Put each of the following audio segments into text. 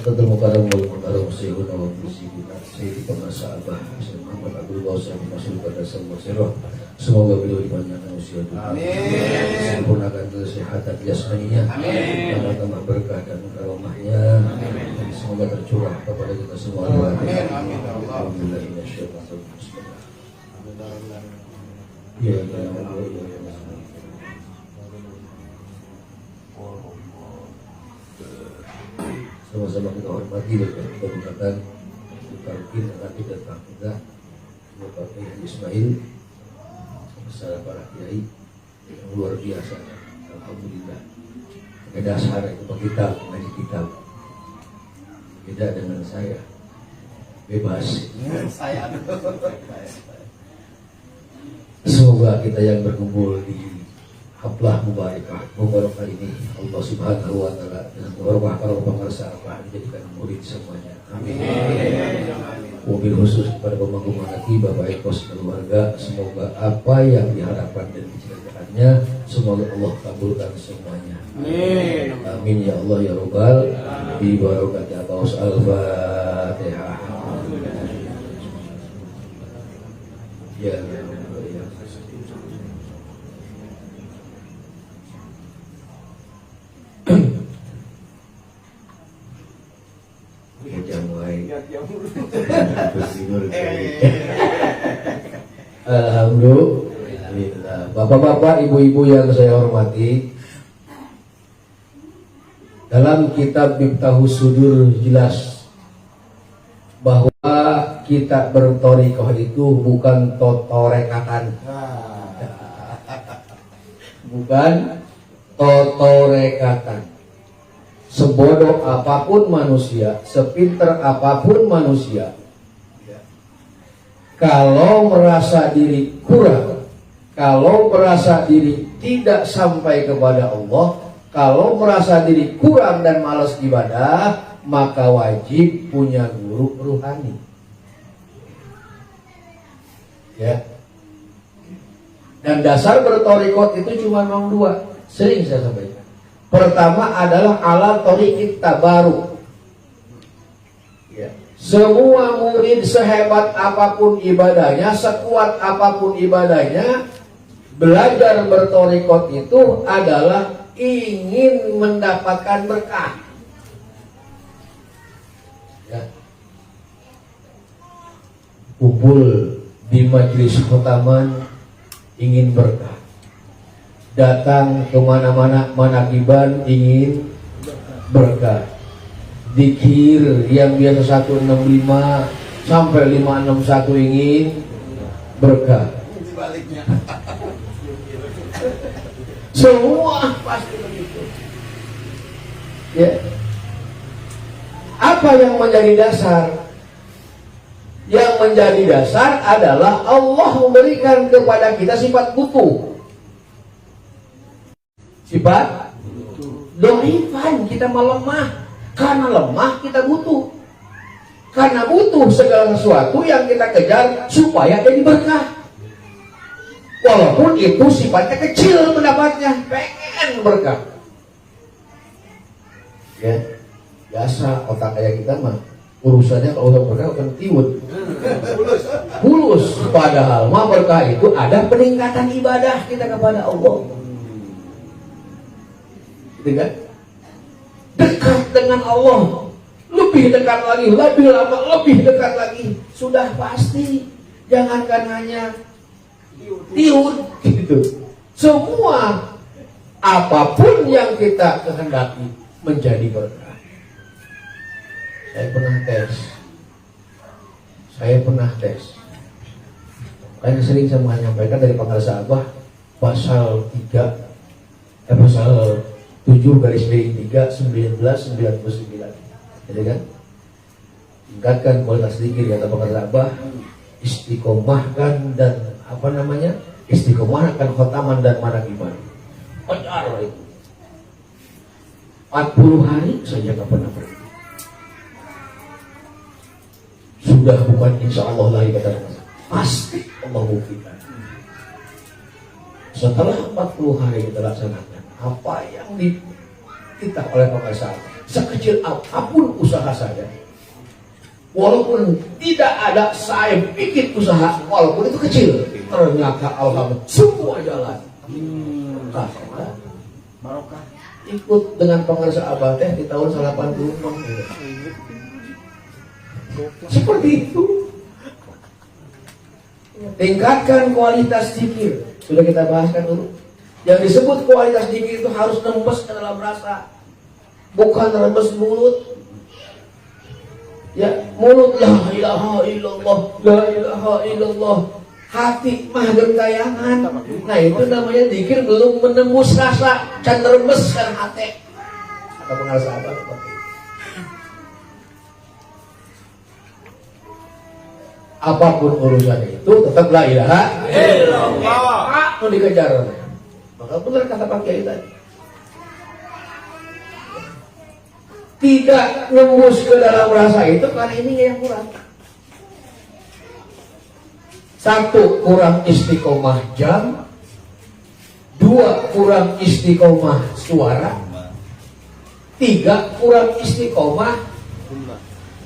Tadul Mukarram wal Mukarram Sayyidina wa Musyidina Sayyidina Masya'abah Muhammad Abdul Bawasya Masul pada semua sirah. Semoga beliau dipanjangkan usia dunia, sempurnakan kesehatan jasmaninya, tambah berkah dan karomahnya, semoga tercurah kepada kita semua. Alhamdulillah. Ya, sama-sama kita hormati dan kita gunakan talqin nanti dan tahqiqah Bapak Kiai Ismail bersama para kiai yang luar biasa. Alhamdulillah. Ada dasar itu kita mengaji kitab. Beda dengan saya. Bebas. Saya. Semoga kita yang berkumpul di Haflah Mubarakah ini Allah Subhanahu wa taala dengan warahmah pengarsa apa dijadikan murid semuanya. Amin. Wabil khusus kepada pemangku manaki Bapak Ekos keluarga, semoga apa yang diharapkan dan diceritakannya semoga Allah kabulkan semuanya. Amin. Amin ya Allah ya Rabbal bi barakati Abaus Al-Fatihah. Ya. Alhamdulillah. Bapak-bapak, ibu-ibu yang saya hormati, dalam kitab Miftahus Sudur jelas bahwa kita bertorikoh itu bukan totorekatan, bukan totorekatan. Sebodoh apapun manusia, sepinter apapun manusia, kalau merasa diri kurang, kalau merasa diri tidak sampai kepada Allah, kalau merasa diri kurang dan malas ibadah, maka wajib punya guru ruhani. Ya. Dan dasar bertorikot itu cuma memang dua, sering saya sampaikan. Pertama adalah ala thoriqit tabaruk. Ya. Semua murid sehebat apapun ibadahnya, sekuat apapun ibadahnya, belajar bertorikot itu adalah ingin mendapatkan berkah. Ya. Kumpul di majelis khotaman ingin berkah. Datang kemana-mana manakiban ingin berkah. Dikir yang biasa 165 sampai 561 ingin berkah. Semua pasti begitu. Ya. Apa yang menjadi dasar? Yang menjadi dasar adalah Allah memberikan kepada kita sifat butuh. Sifat doifan, kita melemah. Karena lemah kita butuh. Karena butuh segala sesuatu yang kita kejar supaya jadi berkah. Walaupun itu sifatnya kecil pendapatnya, pengen berkah. Ya, biasa otak kayak kita mah urusannya kalau udah berkah bukan tiwut. Bulus. Padahal mah berkah itu ada peningkatan ibadah kita kepada Allah. Dengan dekat dengan Allah, lebih dekat lagi, lebih lama, lebih dekat lagi, sudah pasti. Jangankan hanya tiun gitu. Semua apapun yang kita kehendaki menjadi berkah. Saya pernah tes. Saya sering saya menyampaikan dari pengarsa Abah pasal 3 pasal 7/3/1999, ya kan? Tingkatkan kualitas zikir kata pengarsa Abah, istiqomahkan dan istiqomahkan khotaman dan manakiban. Pacar itu 40 hari saja nggak pernah pergi. Sudah bukan insya Allah lagi kata pengarsa, pasti Allah buktikan. Setelah 40 hari kita laksanakan apa yang kita oleh pengarsa sekecil apapun usaha saya, walaupun tidak ada saya bikin usaha, walaupun itu kecil, ternyata alhamdulillah semua jalan. Barokah. Ikut dengan pengarsa Abah teh di tahun 86. Seperti itu. Tingkatkan kualitas zikir. Sudah kita bahaskan dulu. Yang disebut kualitas zikir itu harus nembes ke dalam rasa, bukan nembes mulut. Ya, mulut la ilaha illallah, la ilaha illallah. Hati mah gentayangan. Nah itu namanya zikir belum menembus rasa, can rembeskan hati. Atau pengarsa apa seperti itu. Apapun urusan itu tetap la ilaha illallah. Itu dikejar. Maka benar kata Pak Kiai tadi. Tidak nembus ke dalam rasa itu karena ini yang kurang. Satu, kurang istiqomah jam. Dua, kurang istiqomah suara. Tiga, kurang istiqomah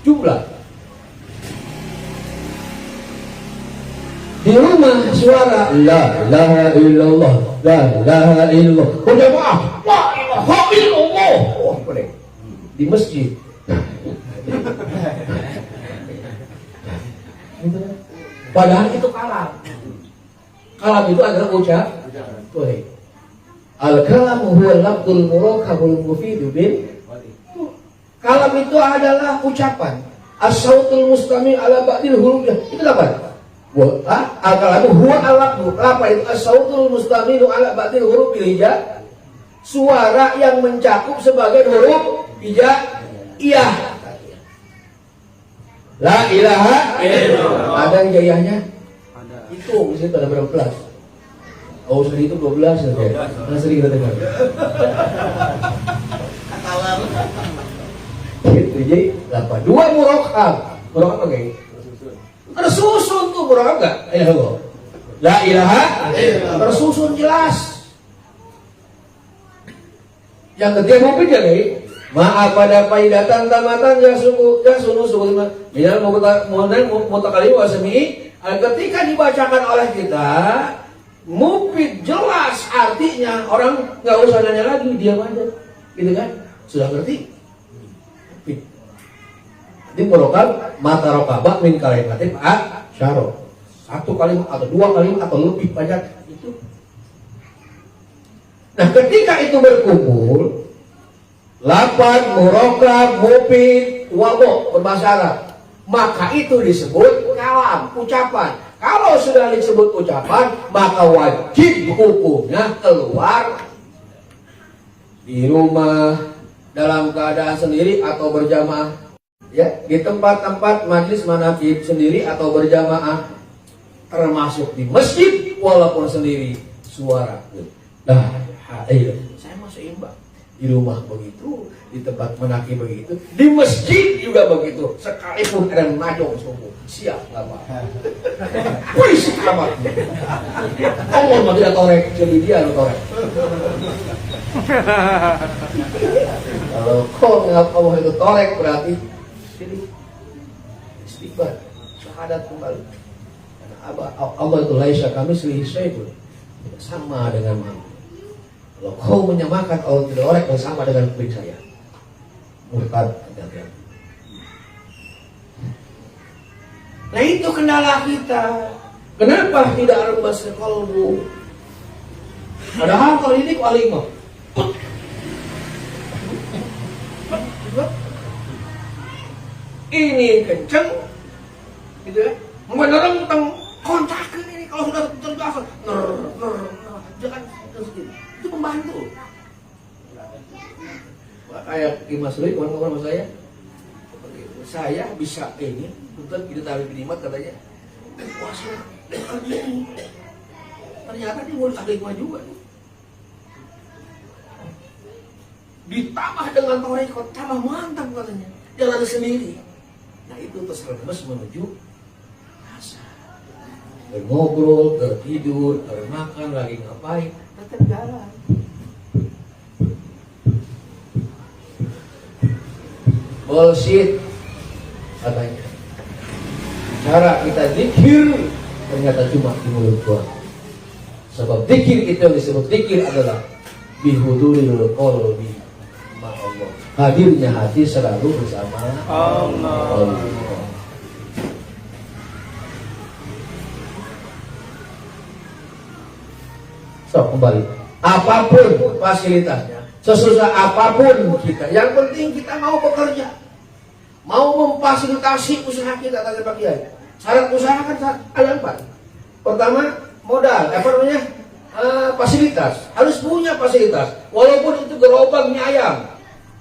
jumlah. Di rumah suara la ilaha illallah, la ilaha illallah. Berjamaah la ilaha illallah. Oh, boleh. Di masjid. Padahal itu kalam. Kalam itu adalah ucap. Boleh. Al-kalamu huwal lafzul murakabul mufidu bil. Kalam itu adalah ucapan. As-sautul mustami ala ba'dil huruf. Itu apa? Al-kalamu huwa al-lafzu. Apa itu? As-sautul mustami ala ba'dil huruf bil hija. Suara yang mencakup sebagai huruf hija. Iya. La ilaha illallah. Ada yang jayahnya? Ada. Itu mesti ada berapa belas? Oh, seri itu 12 saja. Mana seri kita dengar? Katalan. Itu jadi 8. 2 murokab. Murokab apa kayak? Tersusun tuh murokab enggak? Ayo. La ilaha illallah. Tersusun jelas. Yang ketiga mau pikir nih. Maaf pada faidatan tamatan ya sunu sebagaimana minal mutakalim wasmi. Ketika dibacakan oleh kita mufid jelas artinya, orang nggak usah nanya lagi, diam aja, gitu kan? Sudah ngerti? Mufid. Jadi merokab mata rokabah min kalimatin syaro. 1 kalimat atau 2 kalimat atau lebih banyak itu. Nah ketika itu berkumpul, lapan, murokab, mufid, wabo, berbahasa Arab, maka itu disebut kalam, ucapan. Kalau sudah disebut ucapan, maka wajib hukumnya keluar di rumah, dalam keadaan sendiri atau berjamaah, ya, di tempat-tempat majlis manaqib sendiri atau berjamaah, termasuk di masjid walaupun sendiri, suara. Nah, ayo, saya mau seimbang. Di rumah begitu, di tempat manaqib begitu, di masjid juga begitu. Sekalipun ada najong subuh, siap nggak apa? Polisi selamat. Allah mah tidak torek, jadi dia lo torek. Kalau kau menganggap Allah itu torek berarti jadi istighfar, syahadat kembali. Karena Allah itu laisa kami selesai sama dengan manusia. Kalau kau menyamakan Allah tidak orek dan sama dengan kuping saya, murtad. Nah itu kendala kita. Kenapa tidak rembas ke kalbu? Padahal kalau ini kalimah. Ini kenceng, gitu ya. Menereng kontakin ini kalau sudah terbiasa. Jangan sedikit. Itu membantu. Kayak Mas Rui kawan-kawan sama saya bisa ini untuk kita tarik nikmat katanya. Puasa ternyata dia mau agama juga. Ditambah dengan tarekat tambah mantap katanya. Jalan sendiri. Nah itu terus menuju rasa. Ngobrol, tertidur, termakan, lagi ngapain, tetap jalan. bullshit katanya. Cara kita zikir ternyata cuma di mulut doang. Sebab zikir itu yang disebut zikir adalah bihuduril qalbi ma Allah. Hadirnya hati selalu bersama Allah. So, kembali. Apapun fasilitasnya, sesusah apapun kita, yang penting kita mau bekerja, mau memfasilitasi usaha kita. Tanya Pak Kiai, syarat usaha kan ada 4. Pertama, modal, fasilitas. Harus punya fasilitas, walaupun itu gerobak mie ayam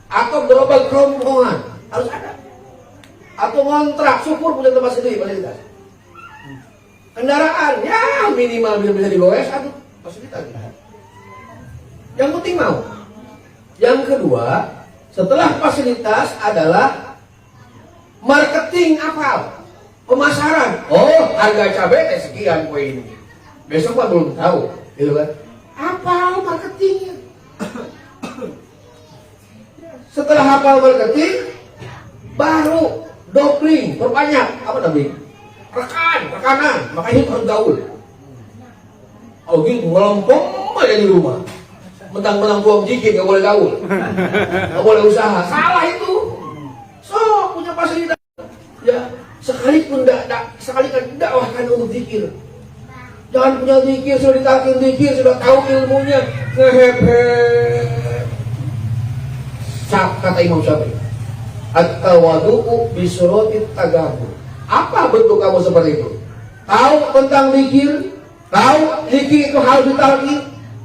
atau gerobak kerompongan, harus ada. Atau ngontrak, syukur punya tempat sendiri, fasilitas. Kendaraan, ya minimal bisa digoes satu fasilitas. Yang penting mau. Yang kedua, setelah fasilitas adalah marketing apa? Pemasaran. Oh, harga cabai sekian poin ini. Besok Pak belum tahu, gitu kan? Apa marketingnya? Setelah hafal marketing, baru dobling, perbanyak. Apa dobling? Rekanan. Makanya harus gaul. Oh gitu, ngelompong aja di rumah. Mentang-mentang buang jikit, gak boleh gaul, gak boleh usaha. Salah itu. So, punya fasilitas. Ya, sekalipun sekalikan dakwahkan untuk zikir. Jangan punya zikir, sudah ditalkin zikir, sudah tahu ilmunya, ngehep-hep. Kata Imam Syafi'i, at-tawadu'u bisyurutit tagabur. Apa bentuk kamu seperti itu? Tahu tentang zikir, tahu zikir itu harus ditalkin,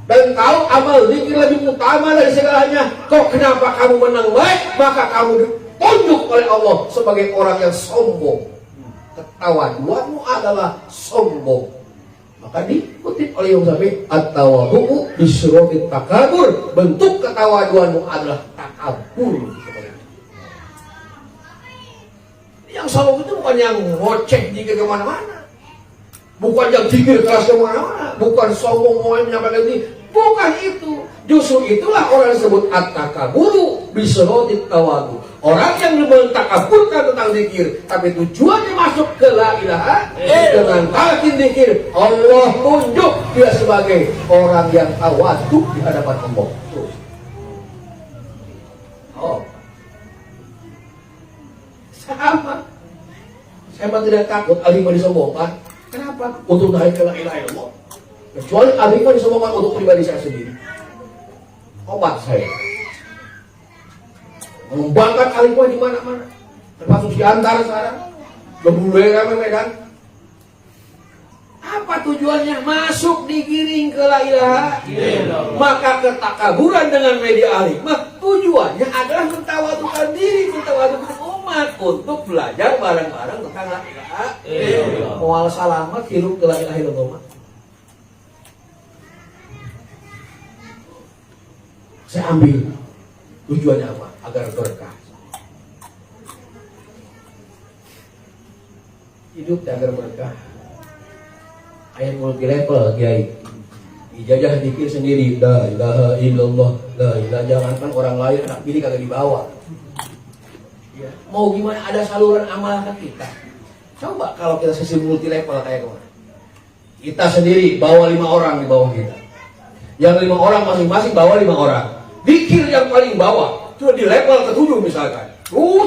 dan tahu amal zikir lebih utama dari segalanya. Kok kenapa kamu menang baik? Maka kamu ditunjuk oleh Allah sebagai orang yang sombong. Ketawaduanmu adalah sombong. Maka dikutip oleh Imam Syafi'i, at-tawadu'u bisyurutit takabur. Bentuk ketawaduanmu adalah takabur. Yang sombong itu bukan yang ngoceh zikir kemana-mana, bukan yang zikir keras kemana-mana, bukan sombong mau menyampaikan ini, bukan itu. Justru itulah orang disebut at-takaburu bisyurutit tawadu. Orang yang mentakaburkan tentang zikir, tapi tujuannya masuk ke la ilaha dengan talqin zikir, Allah tunjuk dia sebagai orang yang tawadu di hadapan Allah. Oh, sama. Saya tidak takut alimah disombongkan. Kenapa? Untuk naik ke la ilaha illallah. Kecuali alimah disombongkan untuk pribadi saya sendiri. Obat saya. Mengembangkan alimah di mana-mana. Termasuk di antara sekarang. Berbulai ramai Medan. Apa tujuannya? Masuk digiring ke la ilaha illallah. Maka ketakaburan dengan media alimah tujuannya adalah mentawadukan diri, mentawadukan umat untuk belajar bareng-bareng tentang la ilaha illallah. Mual salamat hidup ke la ilaha illallah. Saya ambil tujuannya apa? Agar berkah. Hidup agar berkah. Ayat multi level, Kiai. Ijazah dikir sendiri, la ilaha illallah, la ilaha, jangankan orang lain, anak pilih kagak dibawa. Ya. Mau gimana, ada saluran amalan kita. Coba kalau kita sesi multi level kayak kemana. Kita sendiri bawa 5 orang di bawah kita. Yang 5 orang masing-masing bawa 5 orang. Dikir yang paling bawah, sudah di level ke-7 misalkan.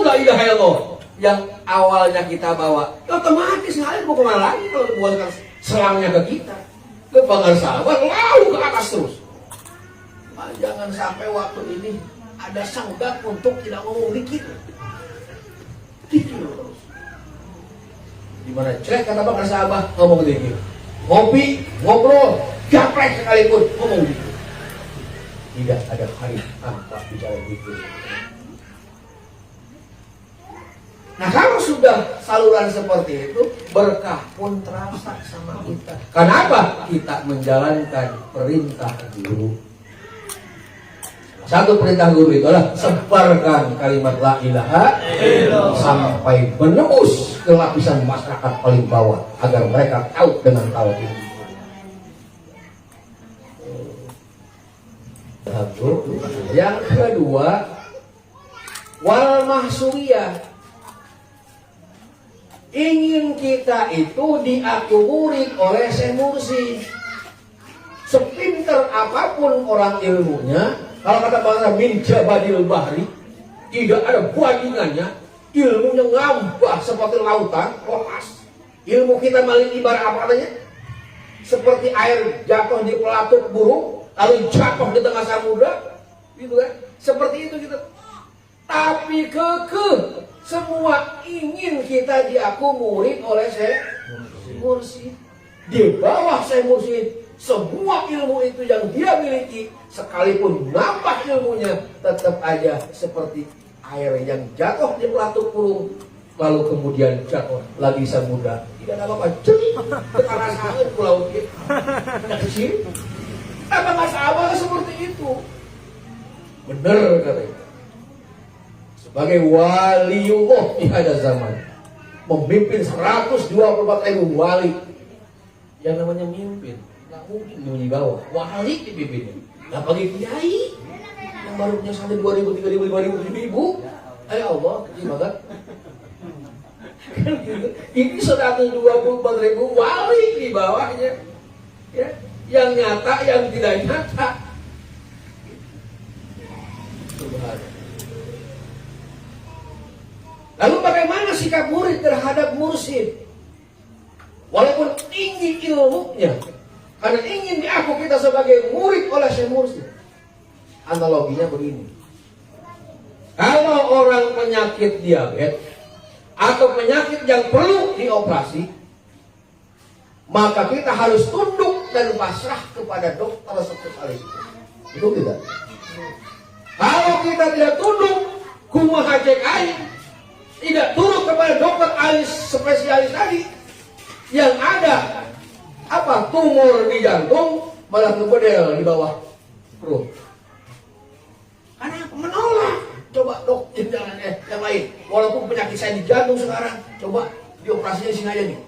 La ilaha illallah. Yang awalnya kita bawa, otomatis ngalir mau kemana lagi kalau buatkan selangnya ke kita, ke Bangar Sahabat, lalu ke atas terus. Nah, jangan sampai waktu ini ada sanggak untuk tidak ngomong dikit. Dikit terus. Dimana jelek kata Bangar Sahabat, ngomong dikit. Ngopi, ngobrol, japrek sekalipun, ngomong dikit. Tidak ada hari tanpa bicara dikit. Nah kalau sudah saluran seperti itu, berkah pun terasa sama kita. Kenapa? Kita menjalankan perintah guru. Satu perintah guru itu adalah sebarkan kalimat la ilaha illallah sampai menembus ke lapisan masyarakat paling bawah agar mereka tahu dengan tauhid. Yang kedua, Wal mahsuriyah, ingin kita itu diakumuri oleh Syekh Mursyid. Sepinter apapun orang ilmunya, kalau kata bahasa min jabadil bahri, tidak ada bandingannya. Ilmunya ngambah seperti lautan, lepas. Ilmu kita malah ibarat apa katanya? Seperti air jatuh di pelatuk burung, lalu jatuh di tengah samudra, gitu kan? Seperti itu kita. Tapi kekeh, semua ingin kita diakumuri oleh Syekh Mursyid. Di bawah Syekh Mursyid, semua ilmu itu yang dia miliki, sekalipun nambah ilmunya, tetap aja seperti air yang jatuh di pelatuk burung, lalu kemudian jatuh lagi samudra. Tidak ada apa-apa, sekarang sangat pulau dia tidak kecil. Apa masalah seperti itu? Benar katanya. Sebagai waliullah di ada zaman, memimpin 124.000 wali. Yang namanya mimpin nggak mungkin di bawah, wali dipimpinnya. Nggak pakai kiai yang baru punya sampai 2.000, 3.000, 5.000, 7.000. Ya Allah, kecil banget. Ini 124.000 wali di bawahnya, ya, yang nyata, yang tidak nyata. Lalu bagaimana sikap murid terhadap mursyid? Walaupun tinggi ilmunya, karena ingin diaku kita sebagai murid oleh Syekh Mursyid. Analoginya begini. Kalau orang penyakit diabetes atau penyakit yang perlu dioperasi, maka kita harus tunduk dan pasrah kepada dokter spesialis. Itu tidak. Kalau kita tidak tunduk, kumaha cek aing, tidak turun kepada dokter alis spesialis tadi, yang ada apa, tumor di jantung malah kebedel di bawah perut. Karena menolak. Coba dok, jangan yang lain. Walaupun penyakit saya di jantung sekarang, coba dioperasinya sini aja nih,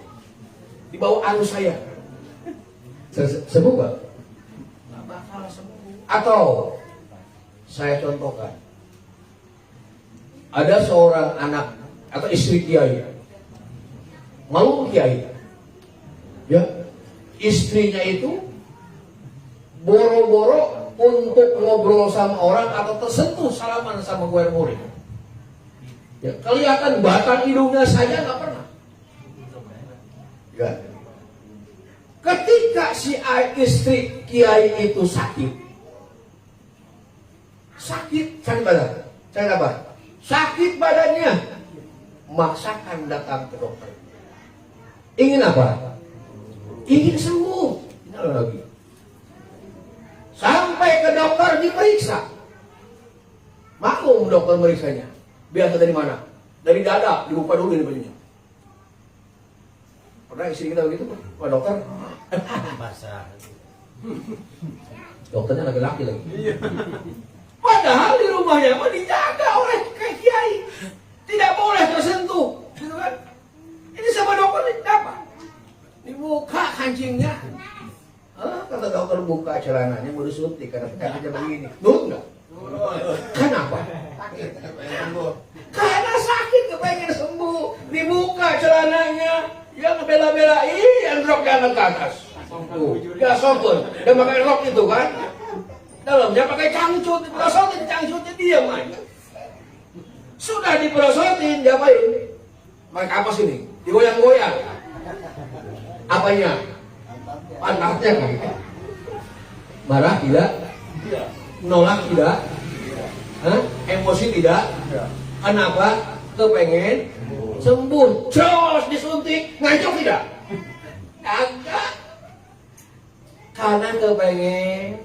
di bawah anus saya. Sembuh gak? Gak bakal sembuh. Atau saya contohkan, ada seorang anak atau istri kiai, malu kiai, ya, istrinya itu boro-boro untuk ngobrol sama orang atau tersentuh salaman sama gue murid. Ya, kelihatan batang hidungnya saja nggak pernah. Ya. Ketika si istri kiai itu sakit badan, sakit badannya, maksakan datang ke dokter. Ingin apa? Ingin sembuh. Ini lagi. Sampai ke dokter diperiksa. Maklum dokter meriksanya. Biasa dari mana? Dari dada, dibuka dulu ini bajunya. Pernah istri kita begitu, Pak dokter? Dokternya laki-laki lagi. Padahal di rumahnya dijaga oleh kiai. Tidak boleh tersentuh. Gitu kan? Ini sama dokter ini apa? Dibuka kancingnya. Kata dokter buka celananya mau disuntik karena aja begini. Nurut nggak? Kenapa? Karena sakit kepengen sembuh. Dibuka celananya, dia ngebela-belain yang rok jangan ke atas. Gak sopan. Dia pakai rok itu kan. Dalamnya pakai cangcut, diperosotin cangcutnya diam aja. Sudah diperosotin, diapain? Pakai apa sini? Digoyang-goyang. Apanya? Pantatnya kan? Marah tidak? Nolak tidak? Hah? Emosi tidak? Kenapa? Kepengen sembuh. Jos disuntik, ngancok tidak? Kagak. Karena kepengen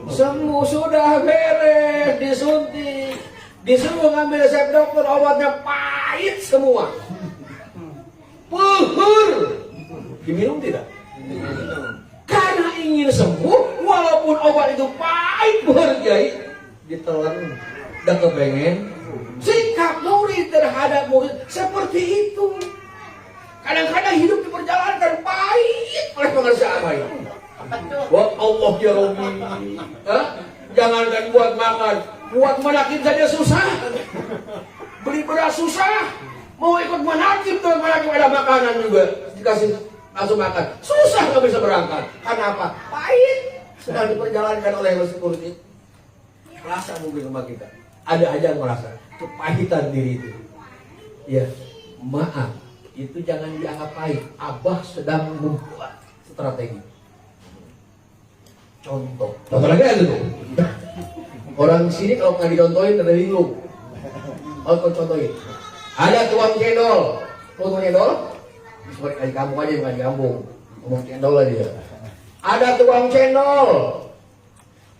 sembuh, sudah beres, disuntik, disuruh ngambil resep dokter, obatnya pahit semua. Puhur. Diminum tidak? Karena ingin sembuh, walaupun obat itu pahit berjai, ditelan dan kepengen. Sikap murid terhadap murid seperti itu. Kadang-kadang hidup diperjalankan pahit oleh pengerjaan baik. Buat Allah ya Robi, jangankan buat makan, buat menakin saja susah. beli beras susah, mau ikut menakib tuh menakib ada makanan juga dikasih langsung makan, susah nggak bisa berangkat. Karena apa? Pahit. Sedang diperjalankan oleh security. Rasa mungkin sama kita. Ada aja yang merasa kepahitan diri itu. Ya, maaf, itu jangan dianggap pahit. Abah sedang membuat strategi. Contoh lagi ada tuh. Orang sini kalau nggak dicontohin ada linglung. Kau contohin. Ada tukang cendol. Tukang cendol? Seperti di kampung aja, bukan di kampung. Ngomong cendol aja ya. Ada tukang cendol.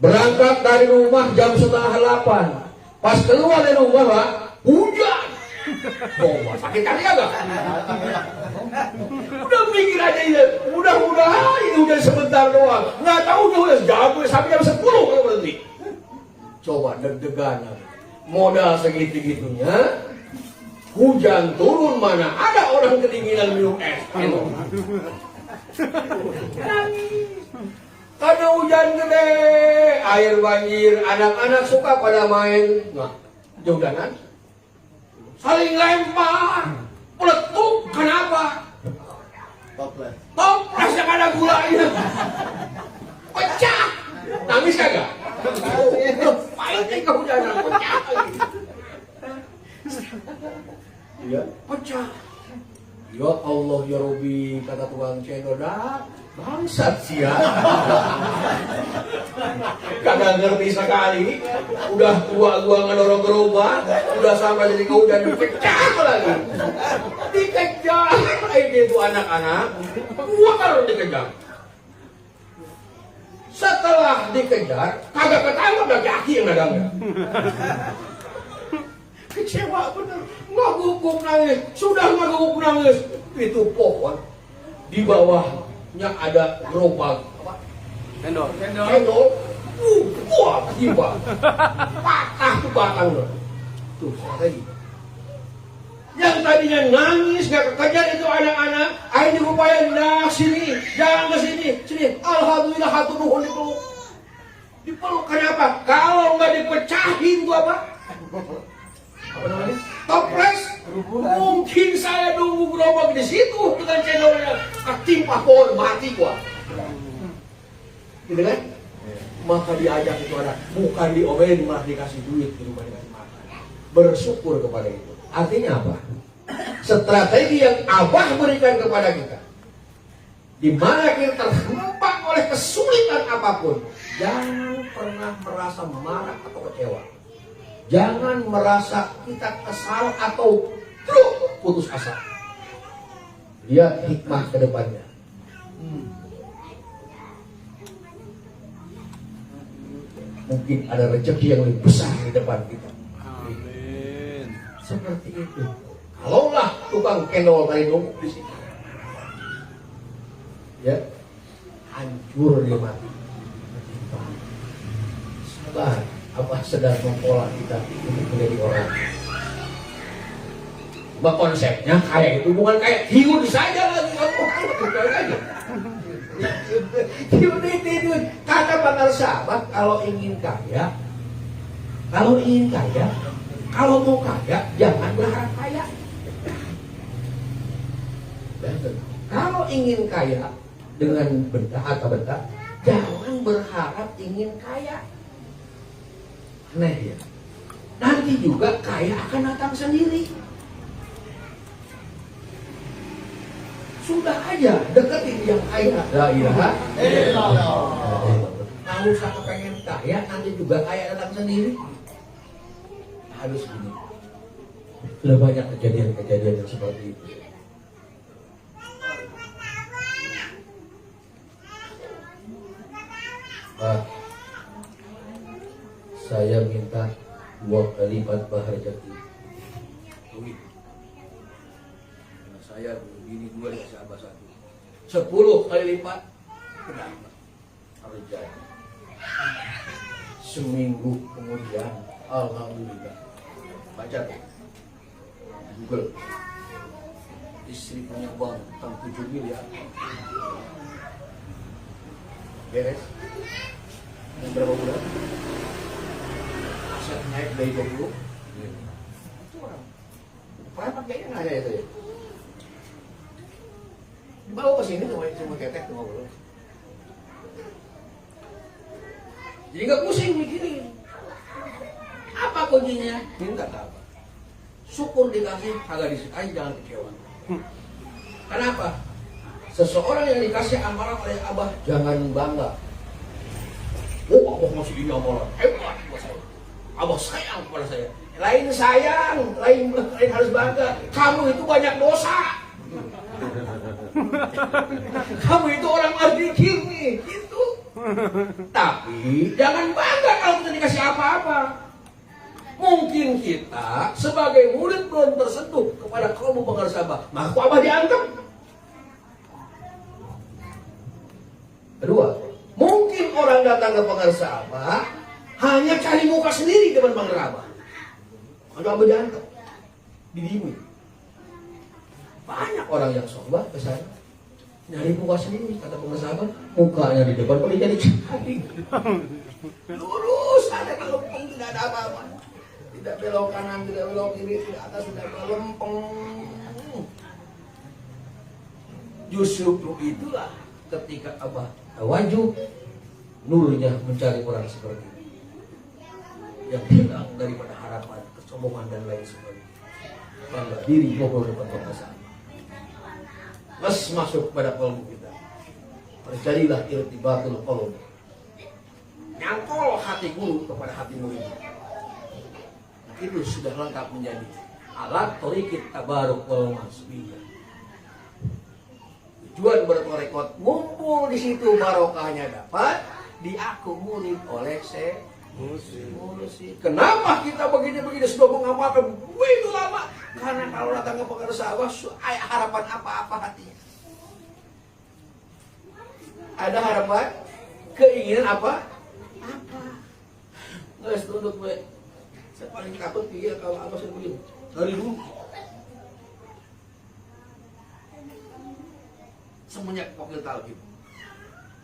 Berangkat dari rumah jam 7:30. Pas keluar dari rumah, Pak, hujan. Oh, sakit kali agak. Udah mikir aja ya. Mudah-mudahan ini hujan sebentar doang. Nggak tahu udah jam sampai jam 10 kalau berhenti. Coba deg-degan. Modal segitu-gitunya, hujan turun mana ada orang kedinginan minum es. Karena hujan gede, air banjir, anak-anak suka pada main. Nah, jaudanan, saling lempar, meletup. Kenapa? Toples yang ada gulanya, pecah. Nangis kagak? Pahitnya kehujanan, pecah lagi. Iya, pecah. Ya Allah ya Robi, kata tukang cendol, dah bangsat sih ya. Kagak ngerti sekali. Udah tua gua ngedorong gerobak, udah sampai jadi kehujanan, pecah lagi. Dikejar, itu anak-anak, gua kalau dikejar. Setelah dikejar, kagak ketangkap lagi aki yang nadangnya. Kecewa bener, nggak gugup nangis, sudah nggak gugup nangis. Itu pohon di bawahnya ada gerobak apa? Cendol. Wah, tiba, patah tuh batangnya. Tuh strategi. Yang tadinya nangis nggak kekejar itu anak-anak, akhirnya upaya nah sini, jangan ke sini. Alhamdulillah hatu nuhun dipeluk. Kenapa? Kalau nggak dipecahin tuh apa namanya? Toples. Mungkin saya nunggu gerobak di situ dengan cendolnya ketimpa pohon mati gua. Gitu kan? Maka diajak itu anak, bukan diomelin malah dikasih duit, di rumah dikasih makan. Bersyukur kepada itu. Artinya apa? Strategi yang Abah berikan kepada kita, di mana kita terhempak oleh kesulitan apapun, jangan pernah merasa marah atau kecewa. Jangan merasa kita kesal atau putus asa. Lihat hikmah ke depannya. Mungkin ada rezeki yang lebih besar di depan kita. Amin. Seperti itu. Kalaulah tukang cendol tadi nunggu di sini, ya, hancur dia mati. Sabar, apa sedang mempola kita untuk menjadi orang. Cuma konsepnya kayak itu bukan kayak hiu saja lagi, bukan aja. Hiu itu kata Bang Sahabat, kalau ingin kaya, kalau mau kaya jangan berharap kaya. Kalau ingin kaya dengan benda atau benda, jangan berharap ingin kaya. Aneh ya. Nanti juga kaya akan datang sendiri. Sudah aja deketin yang kaya. La ilaha illallah. Kalau usah kepengen kaya, nanti juga kaya datang sendiri. Harus gini. Sudah banyak kejadian-kejadian yang seperti itu. Saya minta 2 kali lipat rezeki. Karena saya begini 2 dikasih Abah 1. 10 kali lipat kenapa? Rezeki. Seminggu kemudian, alhamdulillah. Baca tuh Google. Istri punya uang 7 miliar. Beres. Yang berapa bulan? Aset naik dari 20. Itu orang. Kenapa kayaknya nggak ada itu ya? Dibawa ke sini cuma ketek cuma belum. Jadi nggak pusing mikirin. Apa kuncinya? Minta apa? Syukur dikasih, kagak disukai jangan kecewa. Kenapa? Seseorang yang dikasih amalan oleh Abah jangan bangga. Oh, Abah masih ini amalan hebat buat saya. Abah sayang kepada saya. Lain sayang, lain harus bangga. Kamu itu banyak dosa. Kamu itu orang berzikir nih, gitu. Tapi jangan bangga kalau kita dikasih apa-apa. Mungkin kita sebagai murid belum tersentuh kepada kaum pengaruh Abah, maka Abah dianggap. Kedua, mungkin orang datang ke pengaruh Abah hanya cari muka sendiri depan pengaruh Abah. Kalau Abah dianggap, didiemin. Banyak orang yang sobat ke sana nyari muka sendiri, kata pengaruh Abah, mukanya di depan boleh jadi cari. Lurus ada kalau tidak ada apa-apa. Tidak belok kanan, tidak belok kiri, tidak atas, tidak lempeng. Justru itulah ketika Abah tawajuh, nurnya mencari orang seperti ini. Yang hilang daripada harapan, kesombongan dan lain sebagainya. Bangga diri ngobrol depan kekuasaan. Mas masuk pada kolom kita. Terjadilah irtibatul kolom. Nyangkol hati guru kepada hati murid. Itu sudah lengkap menjadi alat torikit tabaruk wal masbiyah. Tujuan bertorekot ngumpul di situ barokahnya dapat diakomodir oleh Kenapa kita begini-begini sudah mengamalkan begitu lama? Karena kalau datang ke pengaruh Abah harapan apa-apa hatinya. Ada harapan, keinginan apa? Apa? Nggak tunduk gue. Saya paling takut dia kalau Abah sudah begini. Dari dulu. Semenjak wakil talqin.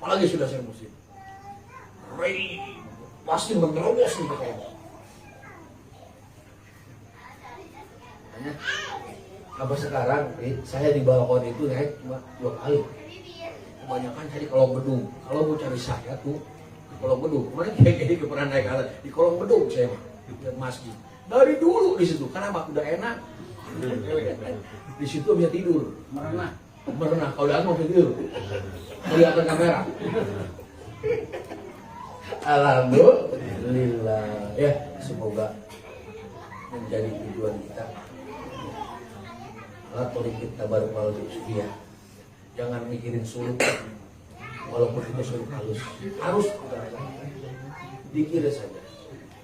Apalagi sudah saya musim. Ray pasti menerobos nih pokoknya. Abah sekarang, saya di balkon itu naik cuma 2 kali. Kebanyakan saya di kolong gedung. Kalau mau cari saya tuh di kolong gedung. Kemarin kayak pernah naik alat di kolong gedung saya mah. Di masjid. Dari dulu di situ, karena udah enak. Di situ bisa tidur. Merenah. Kalau udah mau tidur. Kelihatan kamera. Alhamdulillah. Ya, semoga menjadi tujuan kita. Alat politik tabaruk wal masbiyah. Jangan mikirin suluk. Walaupun itu suluk halus. Harus dikira saja.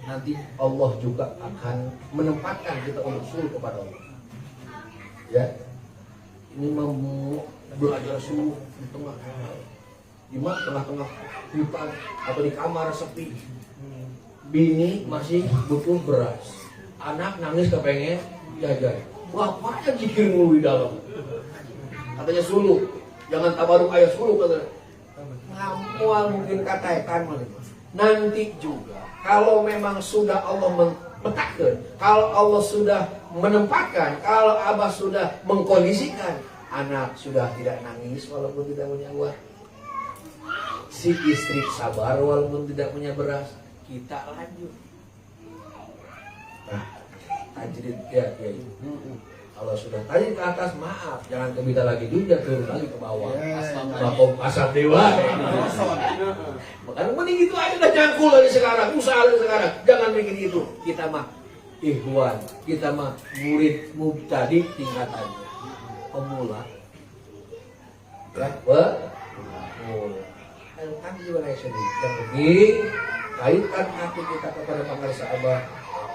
Nanti Allah juga akan menempatkan kita untuk suluk kepada Allah. Ya. Ini mau belajar suluk di tengah-tengah hutan atau di kamar sepi. Bini masih butuh beras. Anak nangis kepengen jajan. Bapaknya zikir mulu di dalam. Katanya suluk. Jangan tabaruk ayat suluk katanya. Ngamual mungkin katakan malah. Nanti juga kalau memang sudah Allah meletakkan, kalau Allah sudah menempatkan, kalau Abah sudah mengkondisikan, anak sudah tidak nangis walaupun tidak punya uang, si istri sabar walaupun tidak punya beras, kita lanjut. Nah, tajrid ya. Kalau sudah tadi ke atas, maaf, jangan kita lagi juga turun lagi ke bawah. Bapak pasar dewa. Makanya mending itu aja udah jangkul dari sekarang, usaha dari sekarang. Jangan bikin itu. Kita mah ikhwan, kita mah murid mubtadi tingkatannya. Pemula. Ya, pemula. Kan juga naik sendiri. Yang penting kaitkan hati kita kepada pengarsa Abah.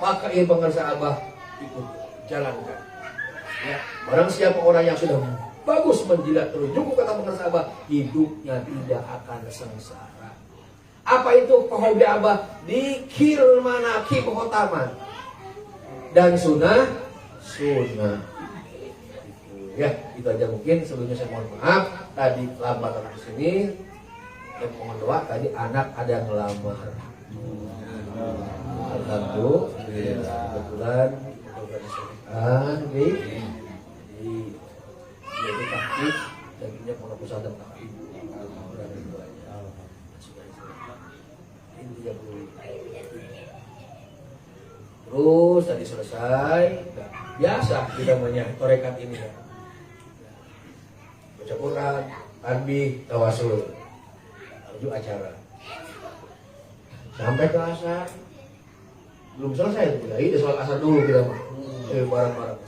Apakah ini pengarsa Abah ikut jalankan. Ya, barang siapa orang yang sudah bagus menjilat terujung kata pengarsa Abah, hidupnya tidak akan sengsara. Apa itu hobi Abah? Dikir manakib khotaman dan sunnah. Ya, itu aja mungkin. Sebelumnya saya mohon maaf tadi lambat ke sini. Dan mohon doa tadi anak ada yang ngelamar. Alhamdulillah, kebetulan Oke. Jadi taktik jadinya pondok pesantren taktik. Berada duanya. Intinya dulu. Terus tadi selesai, nah, biasa kita namanya torekat ini ya. Baca Quran, tasbih, tawasul, menuju acara. Sampai ke asar, belum selesai kita. Ini sholat asar dulu kita mah. Barang-barang.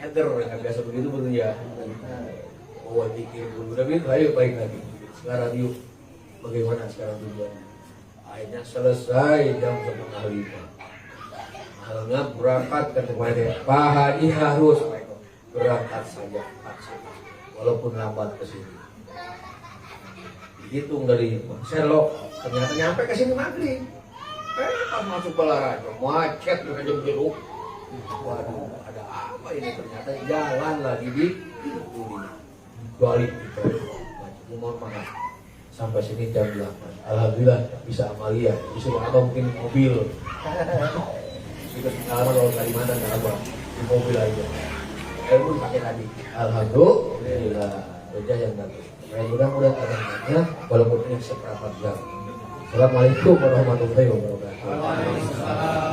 Eder nggak biasa begitu betul ya. Oh, dikir dulu, tapi ayo baik lagi. Sekarang yuk, bagaimana sekarang tujuannya? Akhirnya selesai jam 4:30. Mahalnya berangkat ke tempat Pak Haji harus berangkat saja, walaupun lambat ke sini. Dihitung dari Sherlock, ternyata nyampe ke sini maghrib. Pas masuk Balaraja, macet dengan jam jeruk. Waduh, ada apa ini? Ternyata jalan lagi di balik gitu. Mohon maaf. Sampai sini jam 8. Alhamdulillah bisa amalia. Disuruh abang mungkin mobil. Kita pengalaman kalau Kalimantan nggak abang di mobil aja. Pun pakai tadi. Alhamdulillah. Kerja yang datang. Mudah-mudahan ada walaupun ini seperempat jam. Assalamualaikum warahmatullahi wabarakatuh.